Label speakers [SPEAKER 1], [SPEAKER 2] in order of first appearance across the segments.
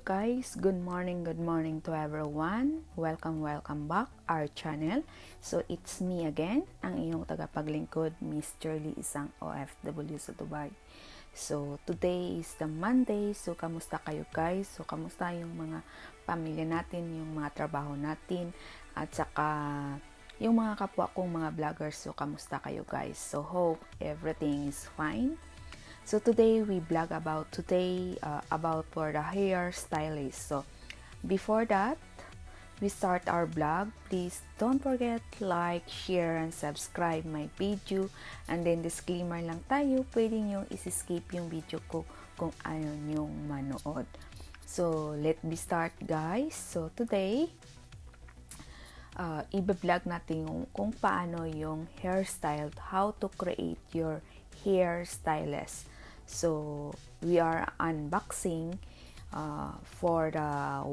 [SPEAKER 1] guys, good morning to everyone. Welcome back our channel. So it's me again, ang iyong tagapaglingkod, Miss Shirley, isang OFW sa Dubai. So today is the Monday. So kamusta kayo guys? So kamusta yung mga pamilya natin, yung mga trabaho natin, at saka yung mga kapwa kong mga vloggers. So kamusta kayo guys? So hope everything is fine. So today we vlog about for the hairstylist. So before that we start our vlog, please don't forget like, share, and subscribe my video. And then disclaimer lang tayo, pwede nyo isi-skip yung video ko kung ayaw nyong manood. So let me start guys. So today i-vlog natin kung paano yung hairstyle, how to create your hairstylist. So we are unboxing for the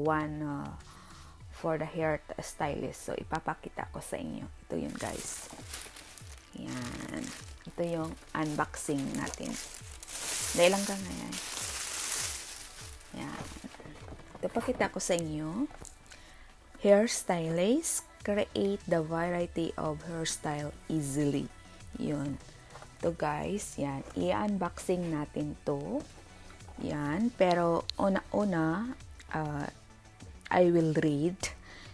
[SPEAKER 1] hair stylist. So ipapakita ko sa inyo. Ito yun guys. Yan. Ito yung unboxing natin. Dahil lang ka ngayon. Yan. Ito pakita ko sa inyo. Hairstylist, create the variety of hairstyle easily. Yun. To guys, yan, i-unboxing natin to. Yan, pero una-una I will read.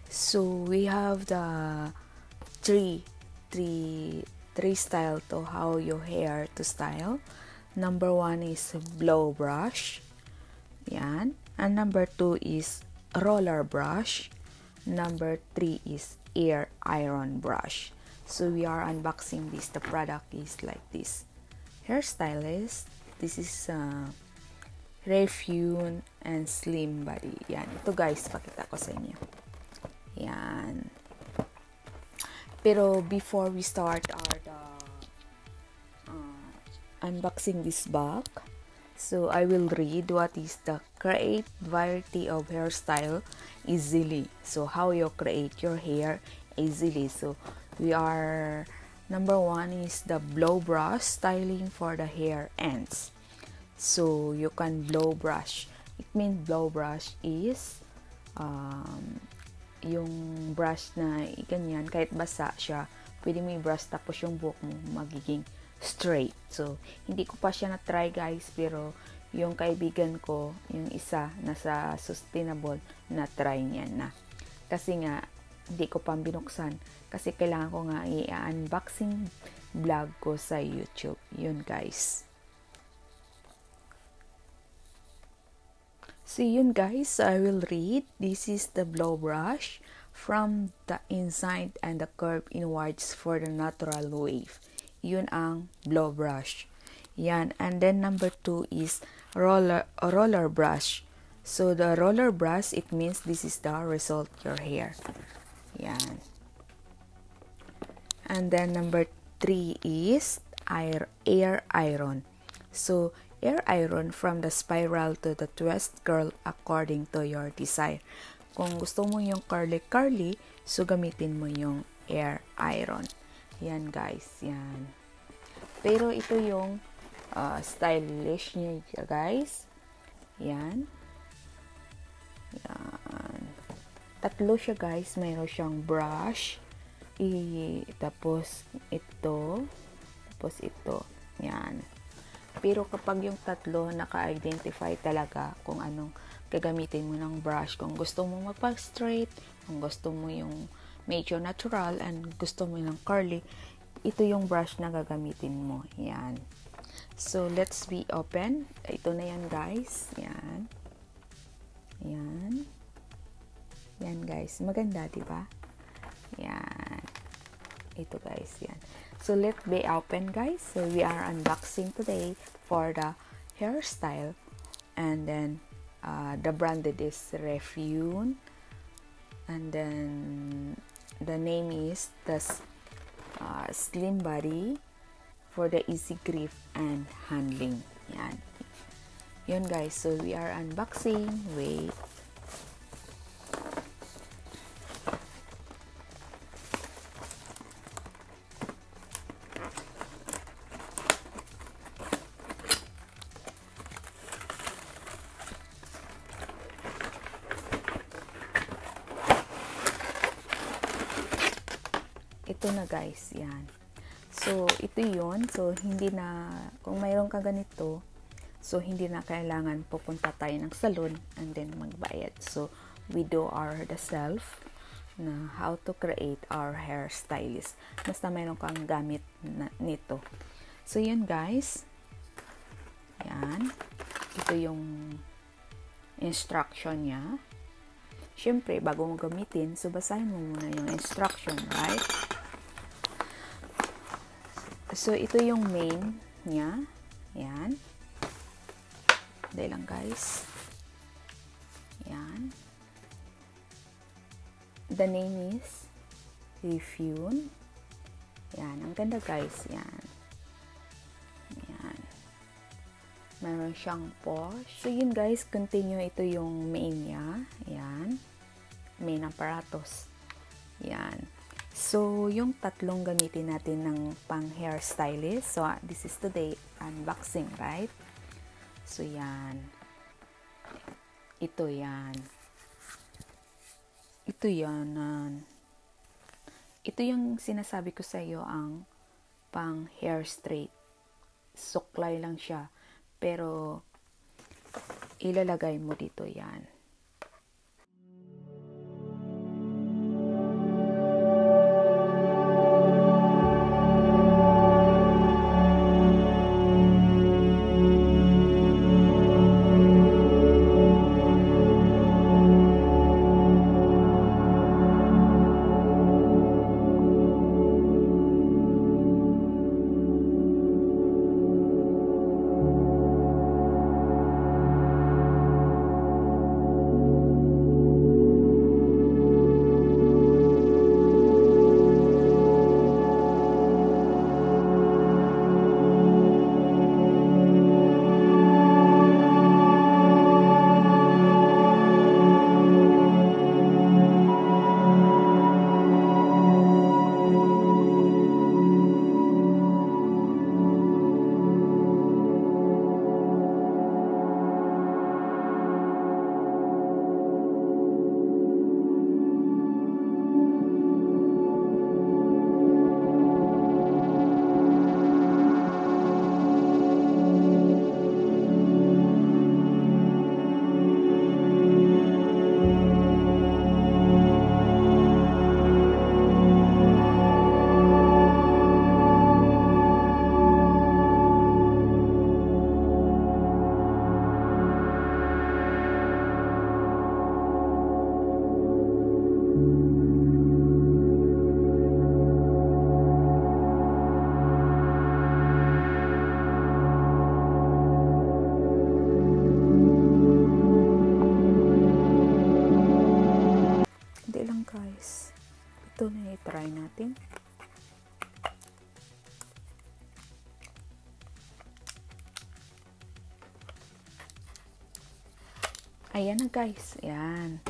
[SPEAKER 1] So we have the three style to how your hair to style. Number 1 is blow brush. Yan. And number 2 is roller brush. Number 3 is air iron brush. So we are unboxing this. The product is like this. Hairstylist. This is Refune and Slim Body. Yan. Ito guys, pakita ko sa inyo. Yan. Pero before we start our unboxing this bag, so I will read what is the create variety of hairstyle easily. So how you create your hair easily. So we are number 1 is the blow brush styling for the hair ends. So you can blow brush. It means blow brush is yung brush na ganyan, kahit basa siya, pwede mo i-brush tapos yung buhok mo magiging straight. So hindi ko pa siya na-try guys, pero yung kaibigan ko, yung isa nasa sustainable, na-try niya na. Kasi nga hindi ko pa binuksan kasi kailangan ko nga i-unboxing vlog ko sa YouTube. Yun guys. So yun guys, I will read. This is the blow brush from the inside and the curve inwards for the natural wave. Yun ang blow brush. Yan. And then number 2 is roller brush. So the roller brush, it means this is the result your hair. Yan. And then number 3 is air iron. So air iron from the spiral to the twist curl according to your desire. Kung gusto mo yung curly, so gamitin mo yung air iron. Yan guys, yan. Pero ito yung stylish niya guys. Yan. Yan. Tatlo siya guys. Mayroon siyang brush. Tapos ito. Tapos ito. Yan. Pero kapag yung tatlo, naka-identify talaga kung anong gagamitin mo ng brush. Kung gusto mo magpa-straight, kung gusto mo yung medyo natural, and gusto mo ng curly, ito yung brush na gagamitin mo. Yan. So, let's be open. Ito na yan guys. Yan. Yan. Yan guys. Maganda, diba? Yan. Ito guys. Yan. So let's be open guys. So we are unboxing today for the hairstyle, and then the branded is Refune, and then the name is the Slim Body for the easy grip and handling. Yan. Yun guys. So we are unboxing. Wait. ito na guys, yan. So, ito yun. So, hindi na, kung mayroon ka ganito, so, hindi na kailangan pupunta tayo ng salon and then magbayad. So, we do the self na how to create our hairstylist. Basta mayroon kang gamit nito. So, yun guys. Yan. Ito yung instruction niya. Siyempre, bago mo gamitin, so basahin mo muna yung instruction, right? So, ito yung main niya. Yan. Dahil lang, guys. Yan. The name is Refune. Yan. Ang ganda, guys. Yan. Yan. Meron siyang push. So, yun, guys. Continue. Ito yung main niya. Yan. Main apparatus. Yan. So, yung tatlong gamitin natin ng pang hairstylist. So, this is today unboxing, right? So, yan. Ito yan. Ito yan. Ito yung sinasabi ko sa iyo ang pang hair straight. Suklay lang siya. Pero, ilalagay mo dito yan. Ito na i-try natin. Ayan na guys. Ayan.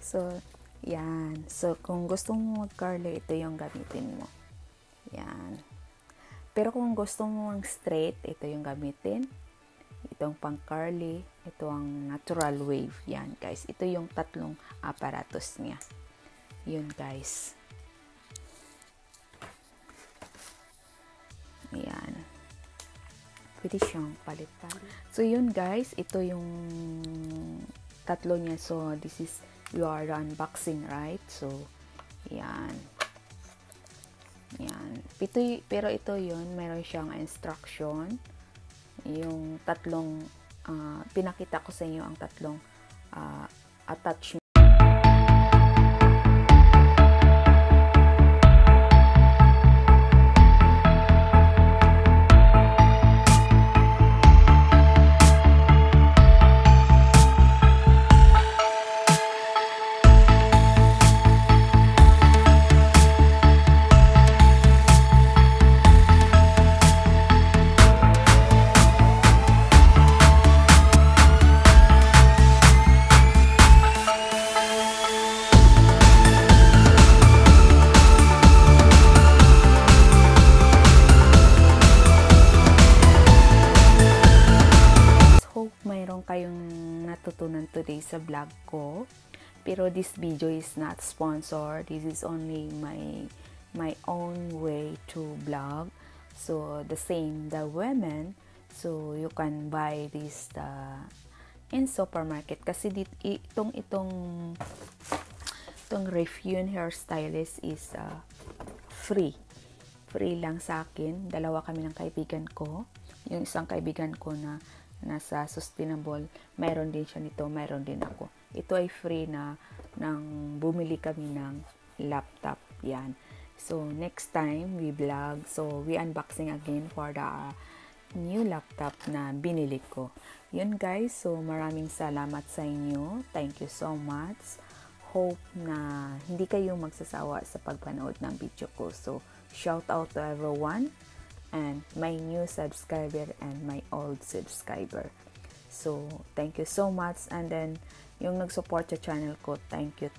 [SPEAKER 1] So, yan. So, kung gusto mo mag-curly, ito yung gamitin mo. Yan. Pero kung gusto mo ang straight, ito yung gamitin. Itong pang-curly, ito ang natural wave. Yan guys. Ito yung tatlong aparatos niya. Yun guys. Ayan. Pwede siyang palit-palit. So yun guys. Ito yung tatlo niya. So this is, you are the unboxing, right? So, yan. Yan. Pero ito yun, meron siyang instruction. Yung tatlong, pinakita ko sa inyo ang tatlong attachment. Mayroon kayong natutunan today sa vlog ko. Pero this video is not sponsored. This is only my own way to vlog. So the same the women, so you can buy this in supermarket kasi itong Refune hairstylist is free lang sa akin. Dalawa kami ng kaibigan ko. Yung isang kaibigan ko na nasa sustainable, mayroon din siya nito, mayroon din ako. Ito ay free na nang bumili kami ng laptop. Yan. So next time we vlog, so we unboxing again for the new laptop na binili ko. Yun guys, so maraming salamat sa inyo. Thank you so much. Hope na hindi kayo magsasawa sa pagpanood ng video ko. So shout out to everyone and my new subscriber and my old subscriber. So thank you so much, and then yung nag-support sa channel ko, thank you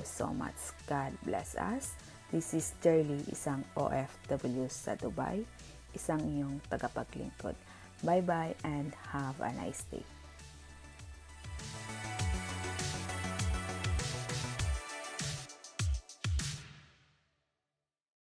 [SPEAKER 1] so much. God bless us. This is Shirley, isang OFW sa Dubai, isang iyong tagapaglingkod. Bye bye and have a nice day.